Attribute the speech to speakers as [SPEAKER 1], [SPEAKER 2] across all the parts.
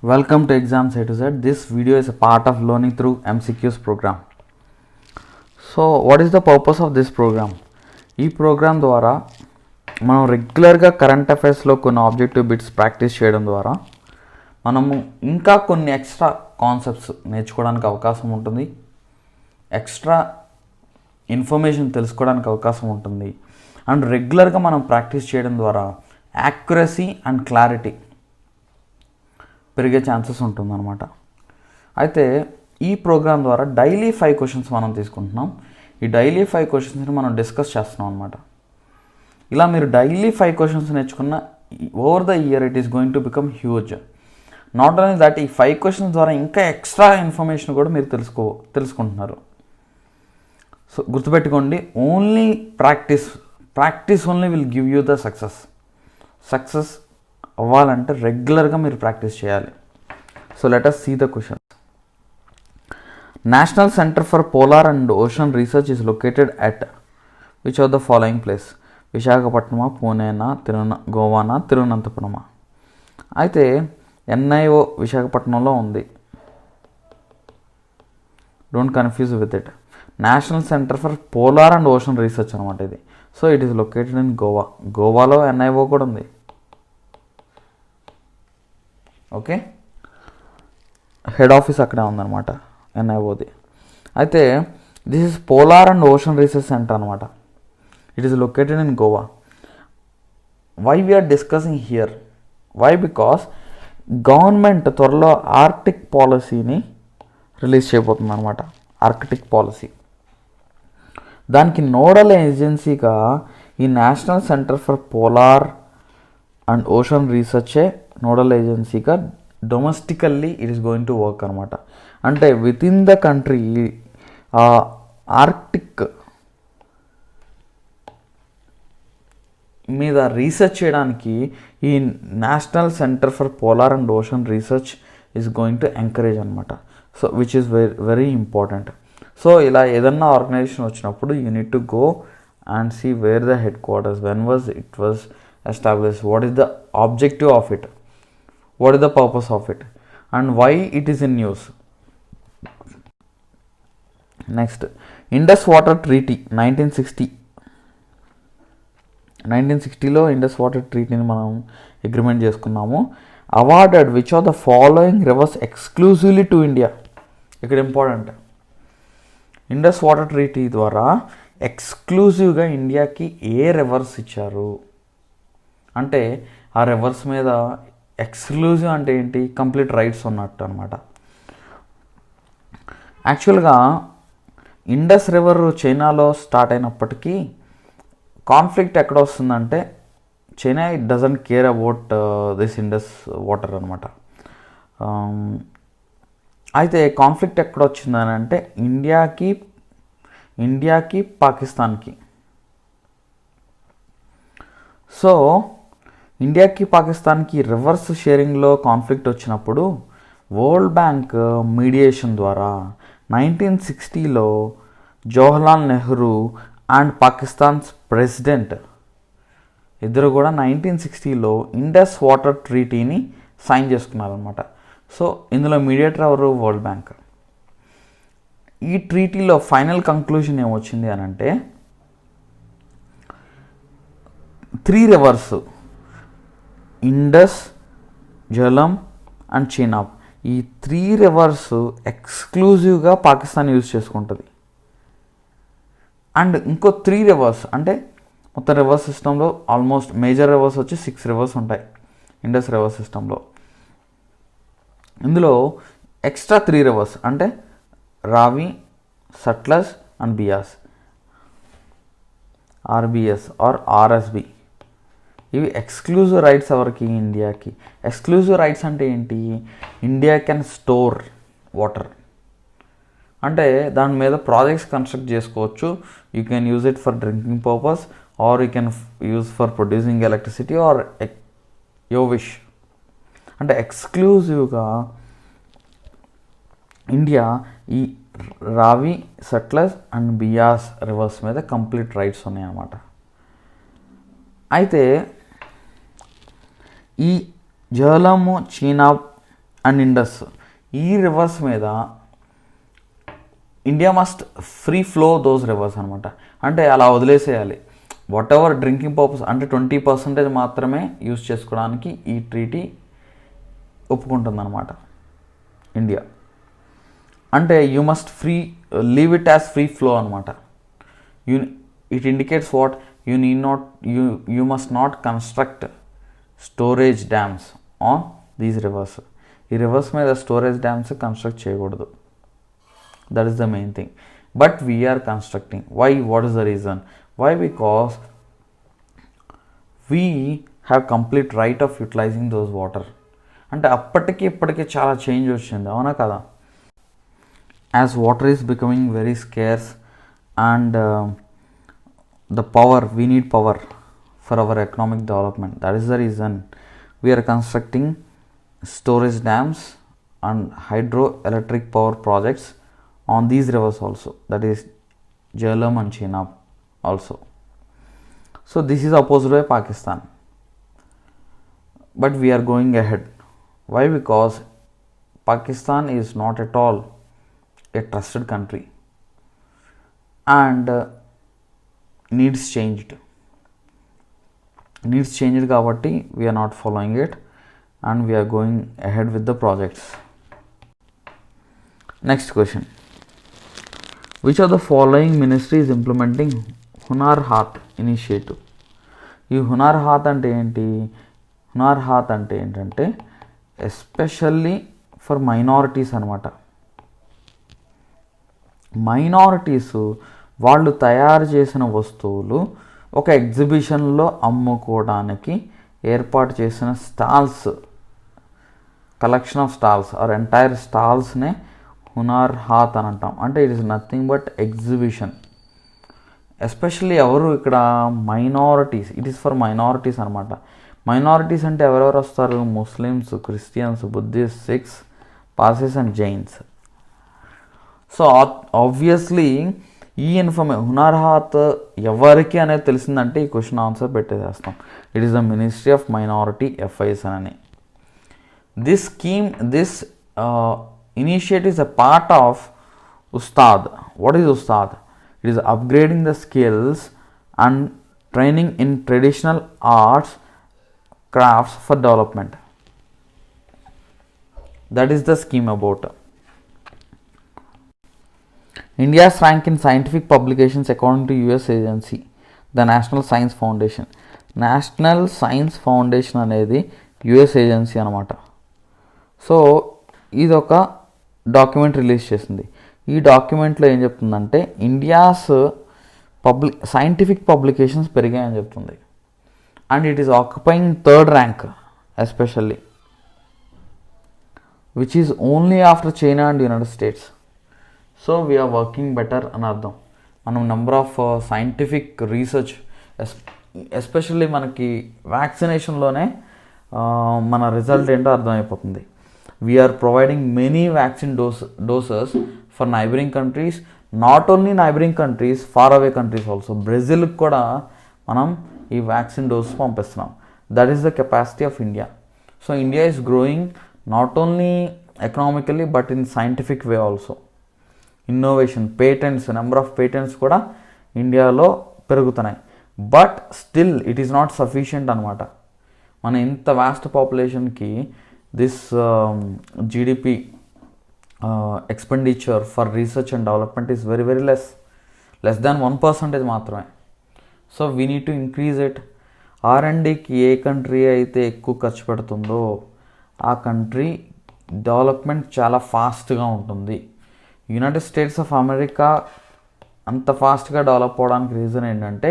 [SPEAKER 1] Welcome to Exams A to Z. This video is a part of Learning Through MCQs program. So, what is the purpose of this program? ఈ programme ద్వారా మనం రెగ్యులర్గా current అఫైర్స్లో కొన్ని objective bits practice చేయడం ద్వారా మనము ఇంకా కొన్ని ఎక్స్ట్రా కాన్సెప్ట్స్ నేర్చుకోవడానికి అవకాశం ఉంటుంది, ఎక్స్ట్రా ఇన్ఫర్మేషన్ తెలుసుకోవడానికి అవకాశం ఉంటుంది. అండ్ రెగ్యులర్గా మనం ప్రాక్టీస్ చేయడం ద్వారా యాక్యురసీ అండ్ క్లారిటీ పెరిగే ఛాన్సెస్ ఉంటుందన్నమాట. అయితే ఈ ప్రోగ్రామ్ ద్వారా డైలీ 5 క్వశ్చన్స్ మనం తీసుకుంటున్నాం. ఈ డైలీ 5 క్వశ్చన్స్ని మనం డిస్కస్ చేస్తున్నాం అనమాట. ఇలా మీరు డైలీ 5 క్వశ్చన్స్ నేర్చుకున్న over the year it is going to become huge. Not only that, ఈ 5 క్వశ్చన్స్ ద్వారా ఇంకా ఎక్స్ట్రా ఇన్ఫర్మేషన్ కూడా మీరు తెలుసుకుంటున్నారు. సో గుర్తుపెట్టుకోండి, only practice only will give you the success అవ్వాలంటే రెగ్యులర్గా మీరు ప్రాక్టీస్ చేయాలి. So let us see the questions. National Center for Polar and Ocean Research is located at which of the following place? విశాఖపట్నమా, పూణేనా, గోవానా, తిరువనంతపురమా? అయితే NIO విశాఖపట్నంలో ఉంది, don't confuse with it. National centre for polar and ocean research అనమాట ఇది. So it is located in గోవాలో NIO కూడా ఉంది. Okay, head office అక్కడే ఉందన్నమాట NIOది. అయితే this is polar and ocean research centre అనమాట. It is located in Goa. Why we're discussing here? Why? Because government త్వరలో ఆర్కిటిక్ పాలసీని రిలీజ్ చేయబోతుంది అనమాట. ఆర్కిటిక్ పాలసీ, దానికి నోడల్ ఏజెన్సీగా ఈ national centre for polar and ocean రీసెర్చే నోడల్ ఏజెన్సీగా domestically it is going to work అనమాట. అంటే within the country Arctic మీద రీసెర్చ్ చేయడానికి ఈ national centre for polar and ocean research is going to encourage అనమాట. So which is very important. So ఇలా ఏదన్నా ఆర్గనైజేషన్ వచ్చినప్పుడు you need to go and see where the headquarters, when was it was established, what is the objective of it, what is the purpose of it, and why it is in news. Next, Indus Water Treaty 1960లో Indus water ట్రీటీని మనం agreement చేసుకున్నాము. Awarded which are the following rivers exclusively to India. ఇక్కడ important, Indus water treaty ద్వారా ఎక్స్క్లూజివ్గా ఇండియాకి ఏ reverse ఇచ్చారు అంటే, ఆ రివర్స్ మీద ఎక్స్క్లూజివ్ అంటే ఏంటి, కంప్లీట్ రైట్స్ ఉన్నట్టు అనమాట. యాక్చువల్గా ఇండస్ రివర్ చైనాలో స్టార్ట్ అయినప్పటికీ కాన్ఫ్లిక్ట్ ఎక్కడ వస్తుందంటే, China it doesn't care about this Indus water అనమాట. అయితే కాన్ఫ్లిక్ట్ ఎక్కడ వచ్చిందని అంటే ఇండియాకి పాకిస్తాన్కి. సో ఇండియాకి పాకిస్తాన్కి రివర్స్ షేరింగ్లో కాన్ఫ్లిక్ట్ వచ్చినప్పుడు వరల్డ్ బ్యాంక్ మీడియేషన్ ద్వారా 1960లో జవహర్లాల్ నెహ్రూ అండ్ పాకిస్తాన్స్ ప్రెసిడెంట్ ఇద్దరు కూడా 1960లో ఇండస్ వాటర్ ట్రీటీని సైన్ చేసుకున్నారనమాట. సో ఇందులో మీడియేటర్ ఎవరు? World Bank. ఈ ట్రీటీలో ఫైనల్ కంక్లూజన్ ఏమొచ్చింది అని అంటే, 3 రివర్స్ ఇండస్, జలం అండ్ చీనాబ్, ఈ 3 రివర్స్ ఎక్స్క్లూజివ్గా పాకిస్తాన్ యూజ్ చేసుకుంటుంది. అండ్ ఇంకో 3 రివర్స్ అంటే మొత్తం రివర్స్ సిస్టంలో ఆల్మోస్ట్ మేజర్ రివర్స్ వచ్చి 6 రివర్స్ ఉంటాయి ఇండస్ రివర్స్ సిస్టంలో. ఇందులో ఎక్స్ట్రా 3 రివర్స్ అంటే Ravi, Sutlej and Beas, RBS or RSB. ఇవి ఎక్స్క్లూజివ్ రైట్స్ ఎవరికి? ఇండియాకి. ఎక్స్క్లూజివ్ రైట్స్ అంటే ఏంటి? ఇండియా కెన్ స్టోర్ వాటర్, అంటే దాని మీద ప్రాజెక్ట్స్ కన్స్ట్రక్ట్ చేసుకోవచ్చు. You can use it for drinking purpose or you can use for producing electricity or your wish. అంటే ఎక్స్క్లూజివ్గా ఇండియా ఈ రావి, సట్లజ్ అండ్ బియాస్ రివర్స్ మీద కంప్లీట్ రైట్స్ ఉన్నాయి అన్నమాట. అయితే ఈ జలము, చీనాబ్ అండ్ ఇండస్. ఈ రివర్స్ మీద India must free flow those rivers అనమాట. అంటే అలా వదిలేసేయాలి. వాట్ ఎవర్ డ్రింకింగ్ పర్పస్ అంటే 20% మాత్రమే యూజ్ చేసుకోవడానికి ఈ ట్రీటీ ఒప్పుకుంటుందన్నమాట ఇండియా. అంటే you must leave it as free flow అనమాట. It indicates what you must not construct storage dams on these rivers. ఈ రివర్స్ మీద స్టోరేజ్ డ్యామ్స్ కన్స్ట్రక్ట్ చేయకూడదు. That is the main thing. But we're constructing. Why? What is the reason? Why? Because we have complete right of utilizing those water. అంటే అప్పటికి ఇప్పటికీ చాలా change వచ్చింది, అవునా కదా? As water is becoming very scarce and the power, we need power for our economic development. That is the reason we are constructing storage dams and hydroelectric power projects on these rivers also, that is Jhelum and Chenab also. So this is opposed by Pakistan, but we are going ahead. Why? Because Pakistan is not at all a trusted country and needs changed కాబట్టి we are not following it and we are going ahead with the projects. Next question. Which of the following ministry is implementing Hunar Hath initiative? ఈ హునార్ హాత్ అంటే ఏంటి? హునార్ హాత్ అంటే ఏంటంటే especially for minorities అనమాట. Minorities వాళ్ళు తయారు చేసిన వస్తువులు ఒక ఎగ్జిబిషన్లో అమ్ముకోవడానికి ఏర్పాటు చేసిన stalls, collection of stalls or entire స్టాల్స్నే హునార్ హాత్ అని అంటాం. అంటే it is nothing but exhibition. Especially ఎవరు ఇక్కడ? Minorities. It is for minorities అనమాట. మైనారిటీస్ అంటే ఎవరెవరు వస్తారు? Muslims, Christians, Buddhist, Sikhs, Parsis and Jains. So obviously ఈ హునార్ హాత్ ఎవరికి అనేది తెలిసిందంటే ఈ క్వశ్చన్ ఆన్సర్ పెట్టేసేస్తాం. It is the ministry of minority affairs అని. This initiative is a part of Ustad. What is Ustad? It is upgrading the skills and training in traditional arts crafts for development. That is the scheme about. India's rank in scientific publications according to US agency, the National Science Foundation. National science foundation అనేది US agency అనమాట. So ఇది ఒక document release చేసింది. ఈ డాక్యుమెంట్లో ఏం చెప్తుందంటే India's scientific publications పెరిగాయని చెప్తుంది. And it is occupying 3rd rank especially, which is only after China and United States. So we're working better అని అర్థం. మనం number of scientific research especially మనకి వ్యాక్సినేషన్లోనే మన రిజల్ట్ ఏంటో అర్థమైపోతుంది. We're providing many vaccine doses for neighbouring countries, not only neighbouring countries, far away countries also. బ్రెజిల్కి కూడా మనం ఈ వ్యాక్సిన్ డోస్ పంపిస్తున్నాం. That is the capacity of India. So India is growing not only economically but in scientific way also. Innovation, patents, number of patents కూడా ఇండియాలో పెరుగుతున్నాయి. But still it is not sufficient అనమాట. మన ఇంత vast పాపులేషన్కి this GDP expenditure for research and development is very very less than 1% మాత్రమే. So we need to increase it. R&Dకి ఏ కంట్రీ అయితే ఎక్కువ ఖర్చు పెడుతుందో ఆ కంట్రీ డెవలప్మెంట్ చాలా ఫాస్ట్గా ఉంటుంది. యునైటెడ్ స్టేట్స్ ఆఫ్ అమెరికా అంత ఫాస్ట్గా డెవలప్ అవ్వడానికి రీజన్ ఏంటంటే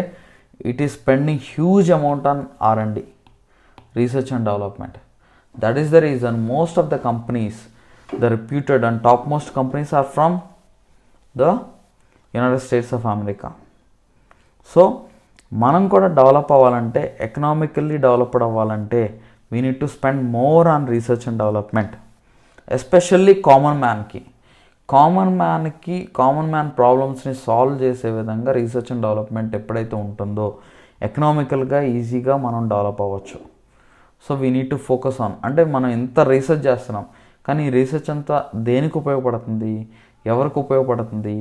[SPEAKER 1] it is spending huge amount on R&D, research and development. That is the reason most of the companies, the reputed and top most companies are from the United States of America. So మనం కూడా develop అవ్వాలంటే, economically developed అవ్వాలంటే we need to spend more on research and development. Especially common man ప్రాబ్లమ్స్ని solve చేసే విధంగా research and development ఎప్పుడైతే ఉంటుందో ఎకనామికల్గా ఈజీగా మనం డెవలప్ అవ్వచ్చు. So we need to focus on, అంటే మనం ఎంత రీసెర్చ్ చేస్తున్నాం కానీ ఈ రీసెర్చ్ అంతా దేనికి ఉపయోగపడుతుంది, ఎవరికి ఉపయోగపడుతుంది,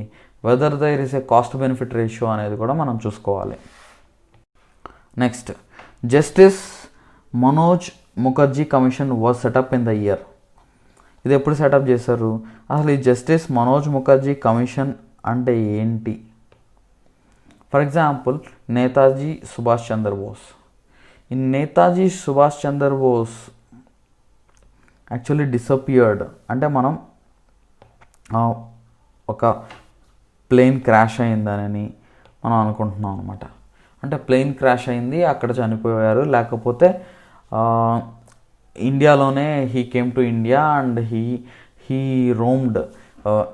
[SPEAKER 1] whether there is a cost benefit ratio అనేది కూడా మనం చూసుకోవాలి. Next, justice Manoj Mukherjee commission was set up in the year. ఇది ఎప్పుడు సెటప్ చేశారు? అసలు ఈ జస్టిస్ మనోజ్ ముఖర్జీ కమిషన్ అంటే ఏంటి? For example, Netaji Subhash Chandra Bose. ఈ నేతాజీ సుభాష్ చంద్రబోస్ యాక్చువల్లీ డిసపియర్డ్. అంటే మనం ఒక ప్లేన్ క్రాష్ అయిందని మనం అనుకుంటున్నాం అనమాట. అంటే ప్లేన్ క్రాష్ అయింది, అక్కడ చనిపోయారు. లేకపోతే ఇండియాలోనే he came to India and he roamed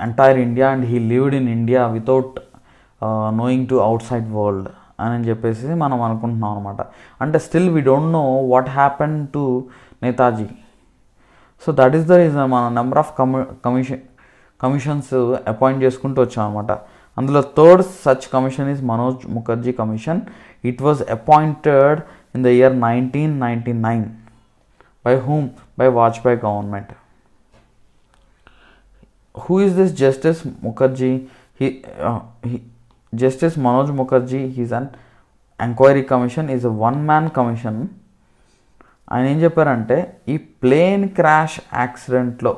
[SPEAKER 1] entire India and he lived in India without knowing to outside world అని చెప్పేసి మనం అనుకుంటున్నాం అనమాట. అంటే still we don't know what happen to Netaji. So that is the reason మనం number of commissions appoint చేసుకుంటూ వచ్చాం అనమాట. అందులో third such commission is Manoj Mukherjee commission. It was appointed in the year 1999. By whom? By Vajpayee government. Who is this Justice Mukherjee? Justice Manoj Mukherjee, he is an enquiry commission, is a one-man commission. ఆయన ఏం చెప్పారంటే, ఈ plane crash యాక్సిడెంట్లో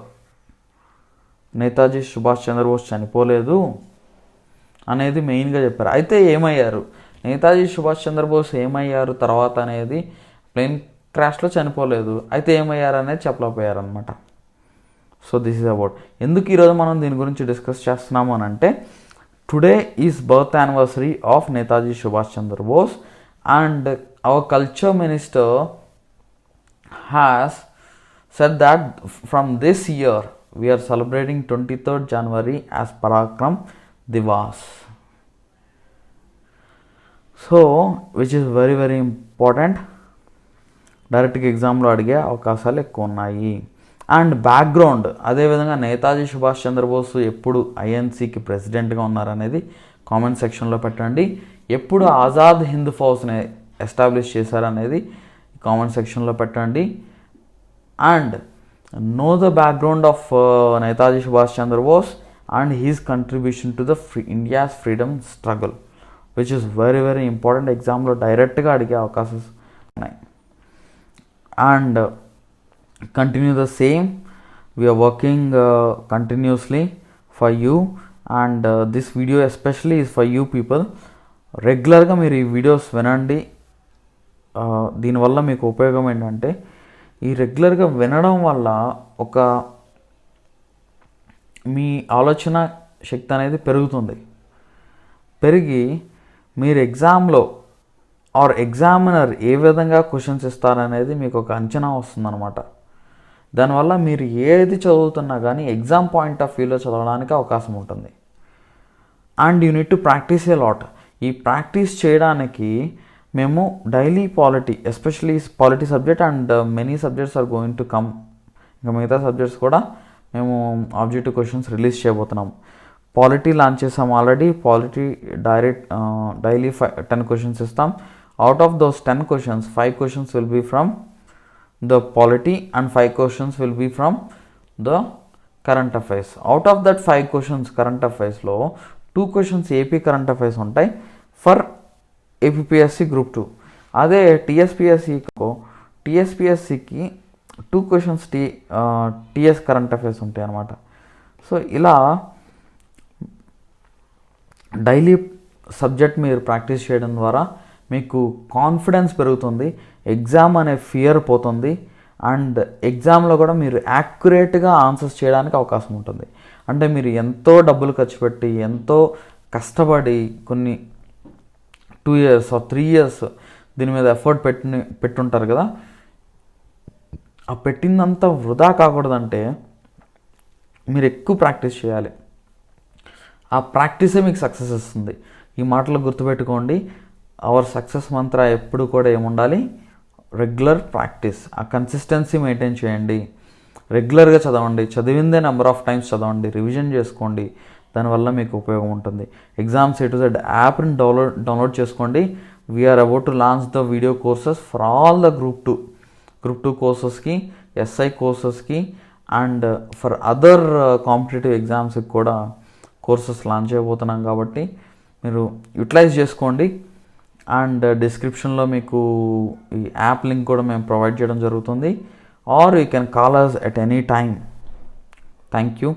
[SPEAKER 1] నేతాజీ సుభాష్ చంద్రబోస్ చనిపోలేదు అనేది మెయిన్గా చెప్పారు. అయితే ఏమయ్యారు, నేతాజీ సుభాష్ చంద్రబోస్ ఏమయ్యారు తర్వాత అనేది, ప్లేన్ క్రాష్లో చనిపోలేదు, అయితే ఏమయ్యారు అనేది చెప్పలేకపోయారనమాట. So this is about. ఎందుకు ఈరోజు మనం దీని గురించి డిస్కస్ చేస్తున్నాము అని అంటే, today is birth anniversary of Netaji Subhash Chandrabose and our culture minister has said that from this year we're celebrating 23rd January as Parakram Diwas. So which is very very important. డైరెక్ట్గా ఎగ్జామ్లో అడిగే అవకాశాలు ఎక్కువ ఉన్నాయి. అండ్ బ్యాక్గ్రౌండ్, అదేవిధంగా నేతాజీ సుభాష్ చంద్రబోస్ ఎప్పుడు ఐఎన్సీకి ప్రెసిడెంట్గా ఉన్నారనేది కామెంట్ సెక్షన్లో పెట్టండి. ఎప్పుడు ఆజాద్ హింద్ ఫౌజ్ని ఎస్టాబ్లిష్ చేశారనేది కామెంట్ సెక్షన్లో పెట్టండి. And know the background of Netaji Subhash Chandrabose and his contribution to the India's freedom struggle which is very very important. ఎగ్జామ్లో డైరెక్ట్గా అడిగే అవకాశాలు ఉన్నాయి. And continue the same. We are working continuously for you and this video especially is for you people. రెగ్యులర్గా మీరు ఈ videos వినండి. దీనివల్ల మీకు ఉపయోగం ఏంటంటే, ఈ రెగ్యులర్గా వినడం వల్ల ఒక మీ ఆలోచన శక్తి అనేది పెరుగుతుంది. పెరిగి మీరు ఎగ్జామ్లో ఆర్ ఎగ్జామినర్ ఏ విధంగా క్వశ్చన్స్ ఇస్తారనేది మీకు ఒక అంచనా వస్తుందన్నమాట. దానివల్ల మీరు ఏది చదువుతున్నా కానీ ఎగ్జామ్ పాయింట్ ఆఫ్ వ్యూలో చదవడానికి అవకాశం ఉంటుంది. And you need to practice a lot. ఈ ప్రాక్టీస్ చేయడానికి మేము daily polity, especially polity subject and many subjects are going to come. ఇంకా మిగతా సబ్జెక్ట్స్ కూడా మేము ఆబ్జెక్టివ్ క్వశ్చన్స్ రిలీజ్ చేయబోతున్నాము. పాలిటీ లాంచ్ చేసాం ఆల్రెడీ. పాలిటీ డైలీ 10 క్వశ్చన్స్ ఇస్తాం. Out of those 10 questions, 5 questions will be from the polity and 5 questions will be from the current affairs. Out of that 5 questions current affairs లో 2 questions AP current affairs ఉంటాయి for APPSC Group 2. అదే TSPSCకి 2 questions TS current affairs ఉంటాయి అన్నమాట. So ఇలా daily subject మీరు practice చేయడం ద్వారా మీకు కాన్ఫిడెన్స్ పెరుగుతుంది, ఎగ్జామ్ అనే ఫియర్ పోతుంది, అండ్ ఎగ్జామ్లో కూడా మీరు యాక్యురేట్గా ఆన్సర్స్ చేయడానికి అవకాశం ఉంటుంది. అంటే మీరు ఎంతో డబ్బులు ఖర్చు పెట్టి ఎంతో కష్టపడి కొన్ని 2 years or 3 years దీని మీద ఎఫర్ట్ పెట్టుంటారు కదా, ఆ పెట్టిందంతా వృధా కాకూడదంటే మీరు ఎక్కువ ప్రాక్టీస్ చేయాలి. ఆ ప్రాక్టీసే మీకు సక్సెస్ ఇస్తుంది. ఈ మాటలు గుర్తుపెట్టుకోండి. అవర్ సక్సెస్ మంత్ర ఎప్పుడు కూడా ఏముండాలి, రెగ్యులర్ ప్రాక్టీస్. ఆ కన్సిస్టెన్సీ మెయింటైన్ చేయండి, రెగ్యులర్గా చదవండి, చదివిందే నెంబర్ ఆఫ్ టైమ్స్ చదవండి, రివిజన్ చేసుకోండి. దానివల్ల మీకు ఉపయోగం ఉంటుంది. ఎగ్జామ్స్ A to Z యాప్ని డౌన్లోడ్ చేసుకోండి. We're about to launch the video courses for all the group 2 కోర్సెస్కి, SI కోర్సెస్కి అండ్ ఫర్ అదర్ కాంపిటేటివ్ ఎగ్జామ్స్కి కూడా కోర్సెస్ లాంచ్ చేయబోతున్నాం కాబట్టి మీరు యూటిలైజ్ చేసుకోండి. అండ్ డిస్క్రిప్షన్లో మీకు ఈ యాప్ లింక్ కూడా మేము ప్రొవైడ్ చేయడం జరుగుతుంది. Or you can call us at any time. Thank you.